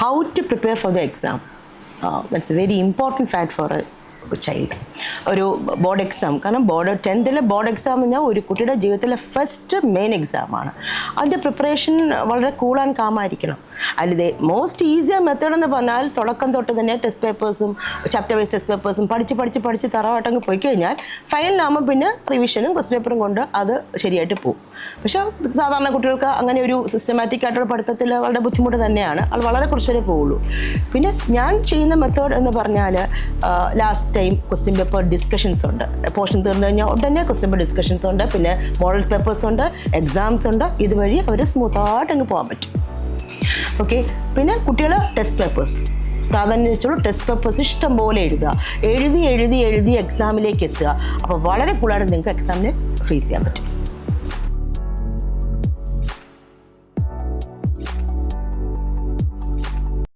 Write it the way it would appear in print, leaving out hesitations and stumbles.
how to prepare for the exam. That's a very important fact for a child. ഒരു board exam, കാരണം 10th board exam എന്ന് പറഞ്ഞാൽ ഒരു കുട്ടിയുടെ ജീവിതത്തിലെ ഫസ്റ്റ് മെയിൻ എക്സാമാണ്. അതിൻ്റെ പ്രിപ്പറേഷൻ വളരെ കൂൾ ആൻഡ് കാമായിരിക്കണം. അല്ലാതെ മോസ്റ്റ് ഈസിയർ മെത്തേഡ് എന്ന് പറഞ്ഞാൽ തുടക്കം തൊട്ട് തന്നെ ടെസ്റ്റ് പേപ്പേഴ്സും ചാപ്റ്റർ വൈസ് ടെസ്റ്റ് പേപ്പേഴ്സും പഠിച്ച് തറവാട്ടങ്ങ് പോയി കഴിഞ്ഞാൽ ഫൈനലാകുമ്പോൾ പിന്നെ റിവിഷനും ക്വസ്റ്റ് പേപ്പറും കൊണ്ട് അത് ശരിയായിട്ട് പോകും. പക്ഷേ സാധാരണ കുട്ടികൾക്ക് അങ്ങനെ ഒരു സിസ്റ്റമാറ്റിക് ആയിട്ടുള്ള പഠിത്തത്തിൽ വളരെ ബുദ്ധിമുട്ട് തന്നെയാണ്. അത് വളരെ കുറച്ച് വരെ പോവുള്ളൂ. പിന്നെ ഞാൻ ചെയ്യുന്ന മെത്തേഡ് എന്ന് പറഞ്ഞാൽ last time question paper discussions ഉണ്ട്. പോർഷൻ തീർന്നു കഴിഞ്ഞാൽ ഉടനെ ക്വസ്റ്റ്യൻ പേപ്പർ ഡിസ്കഷൻസ് ഉണ്ട്, പിന്നെ മോഡൽ പേപ്പേഴ്സ് ഉണ്ട്, എക്സാംസ് ഉണ്ട്. ഇതുവഴി അവർ സ്മൂത്തായിട്ട് അങ്ങ് പോകാൻ പറ്റും. ഓക്കെ. പിന്നെ കുട്ടികൾ ടെസ്റ്റ് പേപ്പേഴ്സ് പ്രാധാന്യം വെച്ചുള്ളൂ. ടെസ്റ്റ് പേപ്പേഴ്സ് ഇഷ്ടം പോലെ എഴുതി എക്സാമിലേക്ക് എത്തുക. അപ്പോൾ വളരെ കൂളായിട്ട് നിങ്ങൾക്ക് എക്സാമിനെ ഫേസ് ചെയ്യാൻ പറ്റും.